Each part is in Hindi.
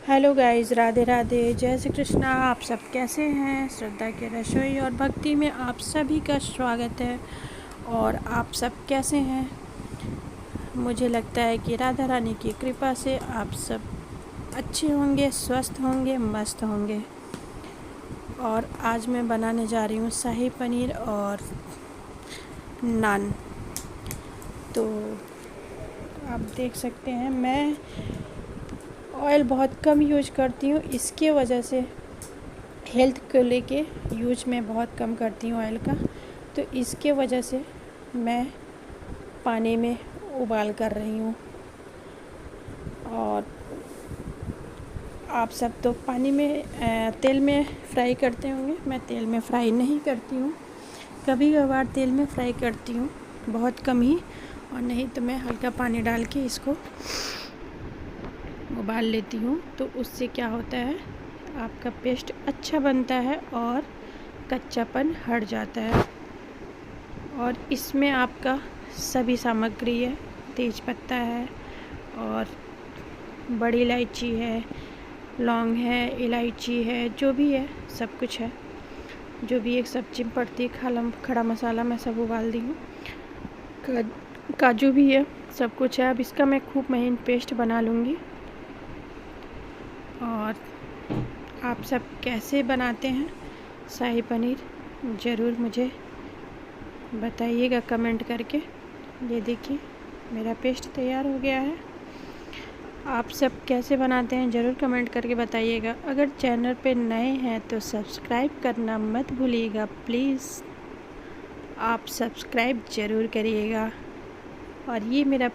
हेलो गाइस, राधे राधे, जय श्री कृष्णा। आप सब कैसे हैं? श्रद्धा के रसोई और भक्ति में आप सभी का स्वागत है। और आप सब कैसे हैं? मुझे लगता है कि राधा रानी की कृपा से आप सब अच्छे होंगे, स्वस्थ होंगे, मस्त होंगे। और आज मैं बनाने जा रही हूँ शाही पनीर और नान। तो आप देख सकते हैं मैं ऑयल बहुत कम यूज करती हूँ, इसके वजह से हेल्थ को लेके यूज मैं बहुत कम करती हूँ ऑयल का। तो इसके वजह से मैं पानी में उबाल कर रही हूँ। और आप सब तो पानी में तेल में फ्राई करते होंगे, मैं तेल में फ्राई नहीं करती हूँ। कभी कभार तेल में फ्राई करती हूँ, बहुत कम ही, और नहीं तो मैं हल्का पानी डाल के इसको उबाल लेती हूँ। तो उससे क्या होता है, आपका पेस्ट अच्छा बनता है और कच्चापन हट जाता है। और इसमें आपका सभी सामग्री है, तेज पत्ता है और बड़ी इलायची है, लौंग है, इलायची है, जो भी है सब कुछ है। जो भी एक सब्जी में पड़ती है, खड़ा मसाला मैं सब उबाल दी हूँ। काजू भी है, सब कुछ है। अब इसका मैं खूब महीन पेस्ट बना लूँगी। और आप सब कैसे बनाते हैं शाही पनीर, ज़रूर मुझे बताइएगा कमेंट करके। ये देखिए मेरा पेस्ट तैयार हो गया है। आप सब कैसे बनाते हैं ज़रूर कमेंट करके बताइएगा। अगर चैनल पे नए हैं तो सब्सक्राइब करना मत भूलिएगा प्लीज़। आप सब्सक्राइब ज़रूर करिएगा। और ये मेरा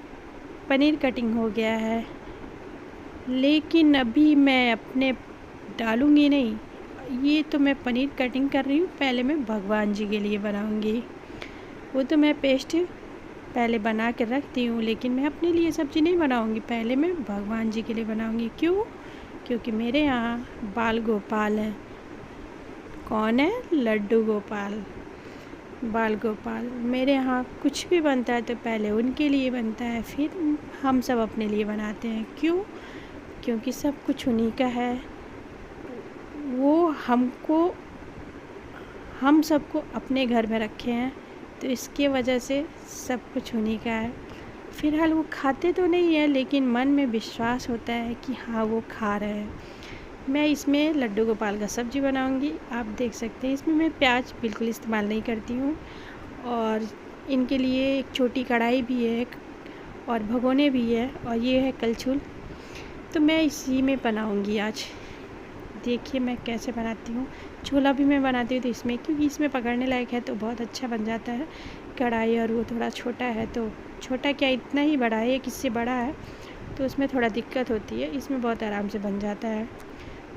पनीर कटिंग हो गया है, लेकिन अभी मैं अपने डालूँगी नहीं। ये तो मैं पनीर कटिंग कर रही हूँ, पहले मैं भगवान जी के लिए बनाऊँगी। वो तो मैं पेस्ट पहले बना कर रखती हूँ, लेकिन मैं अपने लिए सब्ज़ी नहीं बनाऊँगी, पहले मैं भगवान जी के लिए बनाऊँगी। क्यों? क्योंकि मेरे यहाँ बाल गोपाल है। कौन है? लड्डू गोपाल, बाल गोपाल। मेरे यहाँ कुछ भी बनता है तो पहले उनके लिए बनता है, फिर हम सब अपने लिए बनाते हैं। क्यों? क्योंकि सब कुछ उन्हीं का है। वो हम सबको अपने घर में रखे हैं, तो इसके वजह से सब कुछ उन्हीं का है। फ़िलहाल वो खाते तो नहीं है, लेकिन मन में विश्वास होता है कि हाँ वो खा रहे हैं। मैं इसमें लड्डू गोपाल का सब्ज़ी बनाऊंगी। आप देख सकते हैं इसमें मैं प्याज बिल्कुल इस्तेमाल नहीं करती हूँ। और इनके लिए एक छोटी कढ़ाई भी है और भगोने भी है, और ये है कलछुल। तो मैं इसी में बनाऊंगी आज। देखिए मैं कैसे बनाती हूँ। छोला भी मैं बनाती हूँ तो इसमें, क्योंकि इसमें पकड़ने लायक है तो बहुत अच्छा बन जाता है। कढ़ाई और वो थोड़ा छोटा है, तो छोटा क्या इतना ही बड़ा है, एक इससे बड़ा है, तो उसमें थोड़ा दिक्कत होती है। इसमें बहुत आराम से बन जाता है।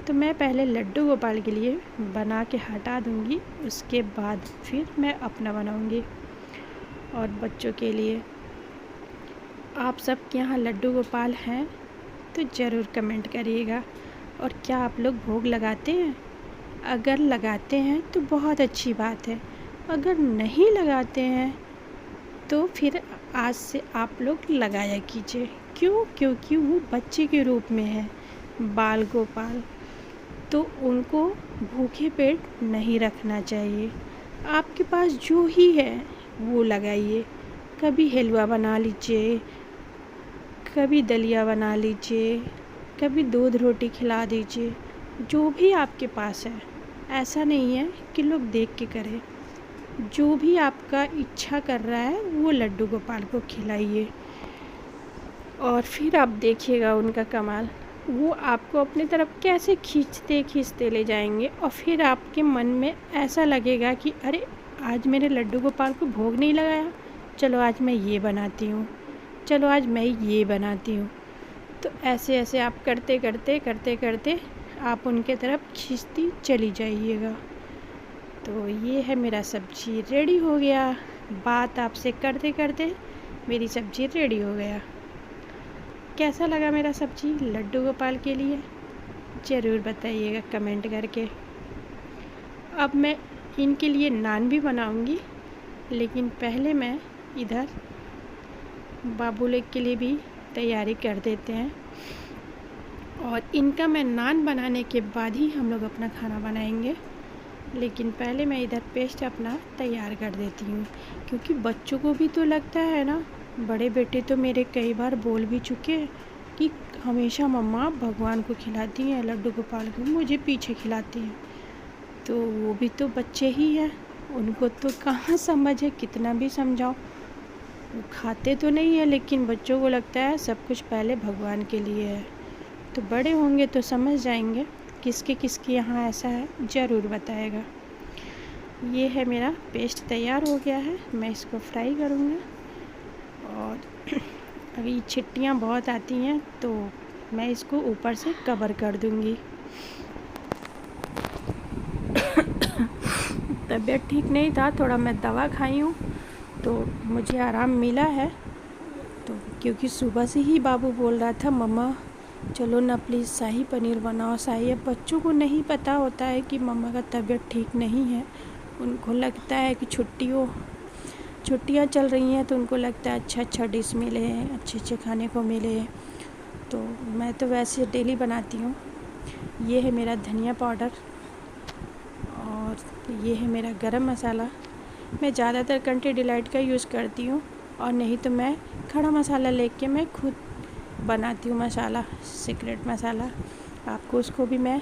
तो मैं पहले लड्डू गोपाल के लिए बना के हटा दूँगी, उसके बाद फिर मैं अपना बनाऊँगी और बच्चों के लिए। आप सब के यहाँ लड्डू गोपाल हैं तो ज़रूर कमेंट करिएगा। और क्या आप लोग भोग लगाते हैं? अगर लगाते हैं तो बहुत अच्छी बात है, अगर नहीं लगाते हैं तो फिर आज से आप लोग लगाया कीजिए। क्यों? क्योंकि वो बच्चे के रूप में है, बाल गोपाल, तो उनको भूखे पेट नहीं रखना चाहिए। आपके पास जो ही है वो लगाइए। कभी हलवा बना लीजिए, कभी दलिया बना लीजिए, कभी दूध रोटी खिला दीजिए, जो भी आपके पास है। ऐसा नहीं है कि लोग देख के करें। जो भी आपका इच्छा कर रहा है वो लड्डू गोपाल को खिलाइए, और फिर आप देखिएगा उनका कमाल। वो आपको अपनी तरफ कैसे खींचते ले जाएंगे, और फिर आपके मन में ऐसा लगेगा कि अरे आज मेरे लड्डू गोपाल को भोग नहीं लगाया, चलो आज मैं ये बनाती हूँ, चलो आज मैं ये बनाती हूँ। तो ऐसे ऐसे आप करते करते आप उनके तरफ खींचती चली जाइएगा। तो ये है मेरा सब्ज़ी रेडी हो गया। बात आपसे करते करते मेरी सब्ज़ी रेडी हो गया। कैसा लगा मेरा सब्ज़ी लड्डू गोपाल के लिए, ज़रूर बताइएगा कमेंट करके। अब मैं इनके लिए नान भी बनाऊंगी, लेकिन पहले मैं इधर बाबू लोग के लिए भी तैयारी कर देते हैं। और इनका मैं नान बनाने के बाद ही हम लोग अपना खाना बनाएंगे। लेकिन पहले मैं इधर पेस्ट अपना तैयार कर देती हूँ, क्योंकि बच्चों को भी तो लगता है ना। बड़े बेटे तो मेरे कई बार बोल भी चुके हैं कि हमेशा मम्मा भगवान को खिलाती हैं, लड्डू गोपाल को, मुझे पीछे खिलाती हैं। तो वो भी तो बच्चे ही हैं, उनको तो कहाँ समझ है, कितना भी समझाओ। वो खाते तो नहीं है, लेकिन बच्चों को लगता है सब कुछ पहले भगवान के लिए है। तो बड़े होंगे तो समझ जाएंगे, किसके किसके यहाँ ऐसा है ज़रूर बताएगा। ये है मेरा पेस्ट तैयार हो गया है, मैं इसको फ्राई करूँगा। और अभी छिट्टियाँ बहुत आती हैं तो मैं इसको ऊपर से कवर कर दूँगी। तबीयत ठीक नहीं था, थोड़ा मैं दवा खाई हूँ तो मुझे आराम मिला है। तो क्योंकि सुबह से ही बाबू बोल रहा था मम्मा चलो ना प्लीज़ शाही पनीर बनाओ शाही। अब बच्चों को नहीं पता होता है कि मम्मा का तबीयत ठीक नहीं है, उनको लगता है कि छुट्टियाँ चल रही हैं तो उनको लगता है अच्छा डिश मिले, अच्छे खाने को मिले। तो मैं तो वैसे डेली बनाती हूँ। ये है मेरा धनिया पाउडर और ये है मेरा गरम मसाला। मैं ज़्यादातर कंट्री डिलाइट का यूज़ करती हूँ, और नहीं तो मैं खड़ा मसाला लेके मैं खुद बनाती हूँ मसाला, सीक्रेट मसाला। आपको उसको भी मैं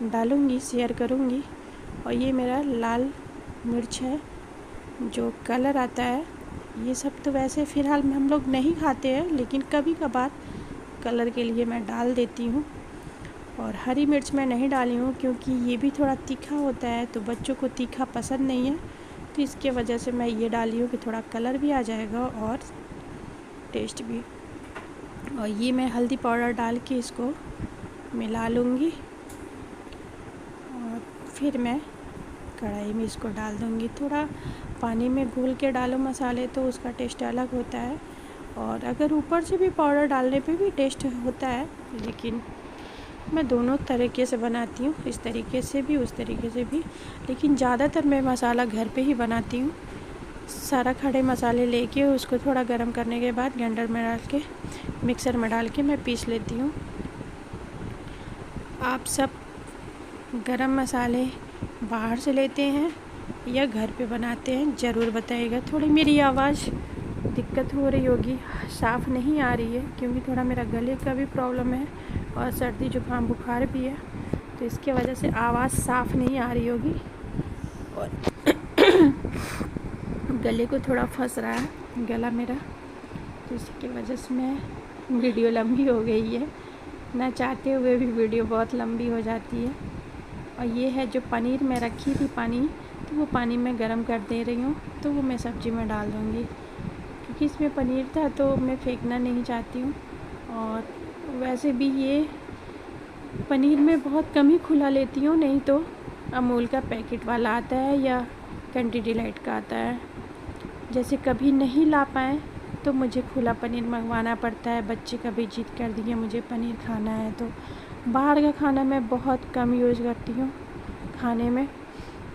डालूँगी, शेयर करूँगी। और ये मेरा लाल मिर्च है, जो कलर आता है। ये सब तो वैसे फ़िलहाल में हम लोग नहीं खाते हैं, लेकिन कभी कभार कलर के लिए मैं डाल देती हूँ। और हरी मिर्च मैं नहीं डाली हूँ क्योंकि ये भी थोड़ा तीखा होता है, तो बच्चों को तीखा पसंद नहीं है, तो इसके वजह से मैं ये डाली हूँ कि थोड़ा कलर भी आ जाएगा और टेस्ट भी। और ये मैं हल्दी पाउडर डाल के इसको मिला लूँगी और फिर मैं कढ़ाई में इसको डाल दूँगी। थोड़ा पानी में घोल के डालो मसाले तो उसका टेस्ट अलग होता है, और अगर ऊपर से भी पाउडर डालने पे भी टेस्ट होता है। लेकिन मैं दोनों तरीके से बनाती हूँ, इस तरीके से भी उस तरीके से भी। लेकिन ज़्यादातर मैं मसाला घर पे ही बनाती हूँ। सारा खड़े मसाले लेके उसको थोड़ा गर्म करने के बाद ग्राइंडर में डाल के, मिक्सर में डाल के मैं पीस लेती हूँ। आप सब गरम मसाले बाहर से लेते हैं या घर पे बनाते हैं ज़रूर बताइएगा। थोड़ी मेरी आवाज़ दिक्कत हो रही होगी, साफ़ नहीं आ रही है क्योंकि थोड़ा मेरा गले का भी प्रॉब्लम है और सर्दी जुकाम बुखार भी है, तो इसके वजह से आवाज़ साफ़ नहीं आ रही होगी और गले को थोड़ा फंस रहा है गला मेरा, तो इसकी वजह से मैं वीडियो लंबी हो गई है, ना चाहते हुए भी वीडियो बहुत लंबी हो जाती है। और ये है जो पनीर मैं रखी थी पानी, तो वो पानी मैं गरम कर दे रही हूँ, तो वो मैं सब्ज़ी में डाल दूँगी क्योंकि इसमें पनीर था तो मैं फेंकना नहीं चाहती हूँ। और वैसे भी ये पनीर में बहुत कम ही खुला लेती हूँ, नहीं तो अमूल का पैकेट वाला आता है या कंट्री डिलाइट का आता है। जैसे कभी नहीं ला पाए तो मुझे खुला पनीर मंगवाना पड़ता है, बच्चे कभी जिद कर दिए मुझे पनीर खाना है, तो बाहर का खाना मैं बहुत कम यूज़ करती हूँ खाने में,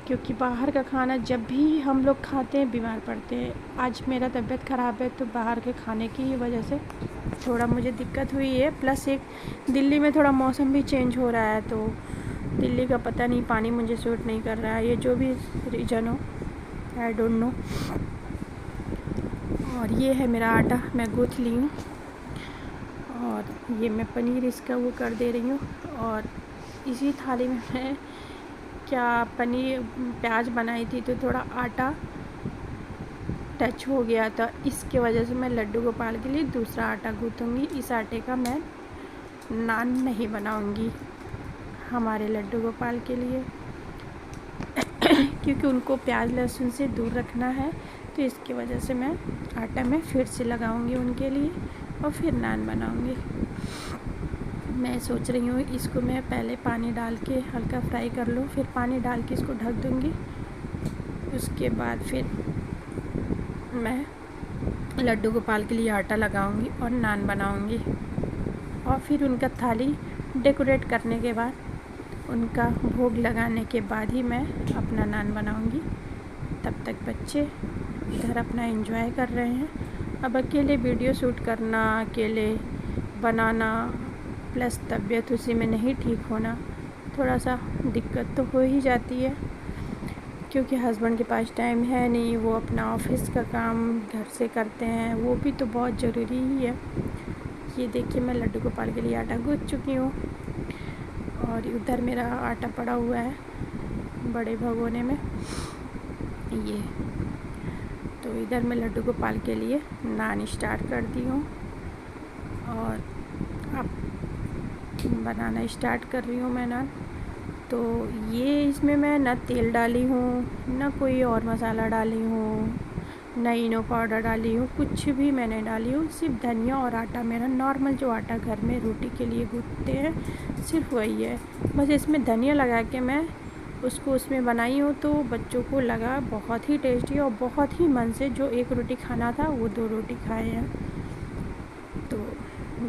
क्योंकि बाहर का खाना जब भी हम लोग खाते हैं बीमार पड़ते हैं। आज मेरा तबीयत ख़राब है तो बाहर के खाने की ही वजह से थोड़ा मुझे दिक्कत हुई है। प्लस एक दिल्ली में थोड़ा मौसम भी चेंज हो रहा है, तो दिल्ली का पता नहीं, पानी मुझे सूट नहीं कर रहा है, ये जो भी रीज़न हो, आई डोंट नो। और ये है मेरा आटा, मैं गूँथ ली हूँ और ये मैं पनीर इसका वो कर दे रही हूँ। और इसी थाली में मैं पनीर प्याज बनाई थी तो थोड़ा आटा टच हो गया था, इसके वजह से मैं लड्डू गोपाल के लिए दूसरा आटा गूँथूँगी। इस आटे का मैं नान नहीं बनाऊँगी हमारे लड्डू गोपाल के लिए क्योंकि उनको प्याज लहसुन से दूर रखना है, तो इसकी वजह से मैं आटा में फिर से लगाऊंगी उनके लिए और फिर नान बनाऊंगी। मैं सोच रही हूँ इसको मैं पहले पानी डाल के हल्का फ्राई कर लूँ, फिर पानी डाल के इसको ढक दूँगी। उसके बाद फिर मैं लड्डू गोपाल के लिए आटा लगाऊंगी और नान बनाऊंगी। और फिर उनका थाली डेकोरेट करने के बाद, उनका भोग लगाने के बाद ही मैं अपना नान बनाऊंगी। तब तक बच्चे इधर अपना एंजॉय कर रहे हैं। अब अकेले वीडियो शूट करना, अकेले बनाना प्लस तबीयत उसी में नहीं ठीक होना, थोड़ा सा दिक्कत तो हो ही जाती है, क्योंकि हस्बैंड के पास टाइम है नहीं, वो अपना ऑफिस का काम घर से करते हैं, वो भी तो बहुत ज़रूरी ही है। ये देखिए मैं लड्डू गोपाल के लिए आटा गूँथ चुकी हूँ और उधर मेरा आटा पड़ा हुआ है बड़े भगोने में। ये तो इधर मैं लड्डू गोपाल के लिए नान स्टार्ट कर दी हूँ और अब बनाना स्टार्ट कर रही हूँ मैं नान। तो ये इसमें मैं ना तेल डाली हूँ, ना कोई और मसाला डाली हूँ, ना इनो पाउडर डाली हूँ, कुछ भी मैंने डाली हूँ। सिर्फ धनिया और आटा, मेरा नॉर्मल जो आटा घर में रोटी के लिए गूँथते हैं सिर्फ वही है। बस इसमें धनिया लगा के मैं उसको उसमें बनाई हूँ, तो बच्चों को लगा बहुत ही टेस्टी और बहुत ही मन से, जो एक रोटी खाना था वो 2 रोटी खाए हैं। तो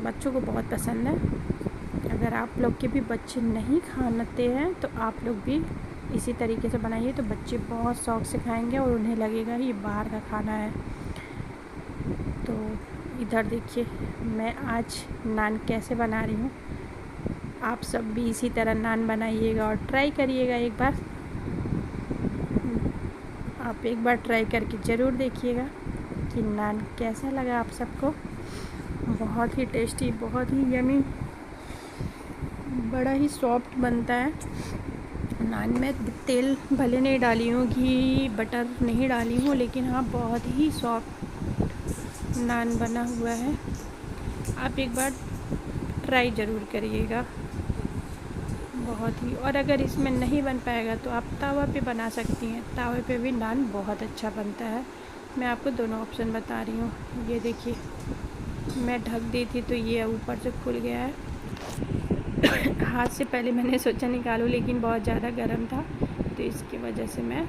बच्चों को बहुत पसंद है। अगर आप लोग के भी बच्चे नहीं खाते हैं तो आप लोग भी इसी तरीके से बनाइए, तो बच्चे बहुत शौक़ से खाएंगे और उन्हें लगेगा ये बाहर का खाना है। तो इधर देखिए मैं आज नान कैसे बना रही हूँ। आप सब भी इसी तरह नान बनाइएगा और ट्राई करिएगा एक बार। आप एक बार ट्राई करके ज़रूर देखिएगा कि नान कैसा लगा आप सबको। बहुत ही टेस्टी, बहुत ही यमी, बड़ा ही सॉफ्ट बनता है नान। में तेल भले नहीं डाली हूँ, घी बटर नहीं डाली हूँ, लेकिन हाँ बहुत ही सॉफ्ट नान बना हुआ है। आप एक बार ट्राई ज़रूर करिएगा बहुत ही। और अगर इसमें नहीं बन पाएगा तो आप तवा पे बना सकती हैं, तवे पे भी नान बहुत अच्छा बनता है। मैं आपको दोनों ऑप्शन बता रही हूँ। ये देखिए मैं ढक दी थी तो ये ऊपर से खुल गया है। हाथ से पहले मैंने सोचा निकालूं, लेकिन बहुत ज़्यादा गर्म था तो इसकी वजह से मैं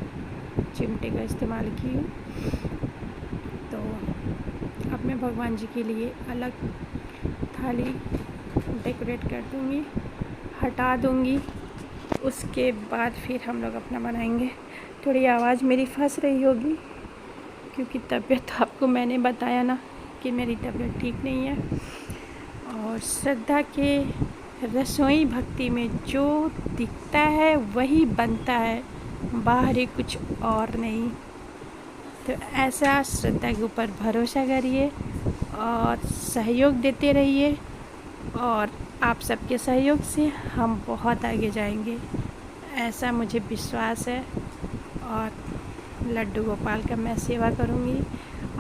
चिमटे का इस्तेमाल की हूँ। तो अब मैं भगवान जी के लिए अलग थाली डेकोरेट कर दूँगी, हटा दूँगी। उसके बाद फिर हम लोग अपना बनाएंगे। थोड़ी आवाज़ मेरी फंस रही होगी क्योंकि तबीयत आपको मैंने बताया ना कि मेरी तबीयत ठीक नहीं है। और श्रद्धा के रसोई भक्ति में जो दिखता है वही बनता है, बाहरी कुछ और नहीं। तो ऐसा श्रद्धा के ऊपर भरोसा करिए और सहयोग देते रहिए, और आप सबके सहयोग से हम बहुत आगे जाएंगे, ऐसा मुझे विश्वास है। और लड्डू गोपाल का मैं सेवा करूँगी,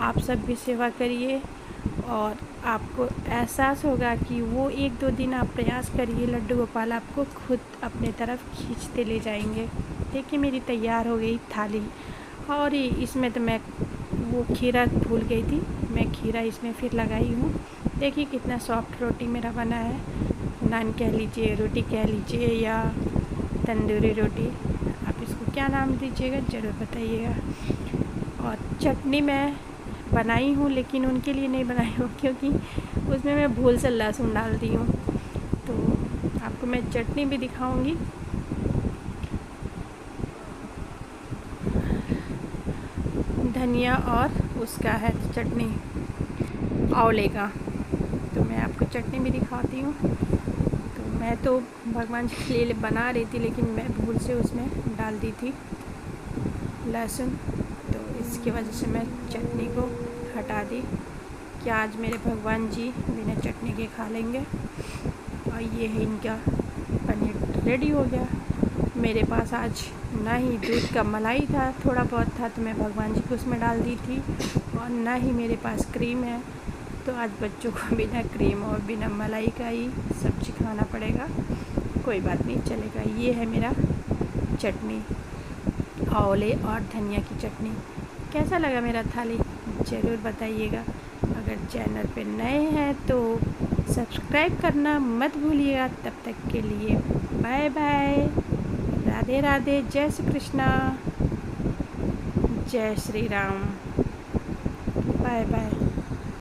आप सब भी सेवा करिए और आपको एहसास होगा कि वो 1-2 दिन आप प्रयास करिए, लड्डू गोपाल आपको खुद अपने तरफ खींचते ले जाएंगे। देखिए मेरी तैयार हो गई थाली। और इसमें तो मैं वो खीरा भूल गई थी, मैं खीरा इसमें फिर लगाई हूँ। देखिए कितना सॉफ्ट रोटी मेरा बना है। नान कह लीजिए, रोटी कह लीजिए, या तंदूरी रोटी, आप इसको क्या नाम दीजिएगा ज़रूर बताइएगा। और चटनी मैं बनाई हूँ, लेकिन उनके लिए नहीं बनाई हूँ क्योंकि उसमें मैं भूल से लहसुन डाल दी हूँ। तो आपको मैं चटनी भी दिखाऊंगी। धनिया और उसका है चटनी, आंवले का। तो मैं आपको चटनी भी दिखाती हूँ। तो मैं तो भगवान जी के लिए बना रही थी, लेकिन मैं भूल से उसमें डाल दी थी लहसुन, तो इसकी वजह से मैं चटनी को हटा दी कि आज मेरे भगवान जी बिना चटनी के खा लेंगे। और ये है इनका पनीर रेडी हो गया। मेरे पास आज ना ही दूध का मलाई था, थोड़ा बहुत था तो मैं भगवान जी को उसमें डाल दी थी, और ना ही मेरे पास क्रीम है, तो आज बच्चों को बिना क्रीम और बिना मलाई का ही सब्ज़ी खाना पड़ेगा। कोई बात नहीं, चलेगा। ये है मेरा चटनी, आंवले और धनिया की चटनी। कैसा लगा मेरा थाली ज़रूर बताइएगा। अगर चैनल पे नए हैं तो सब्सक्राइब करना मत भूलिएगा। तब तक के लिए बाय बाय, राधे राधे, जय श्री कृष्णा, जय श्री राम, बाय बाय।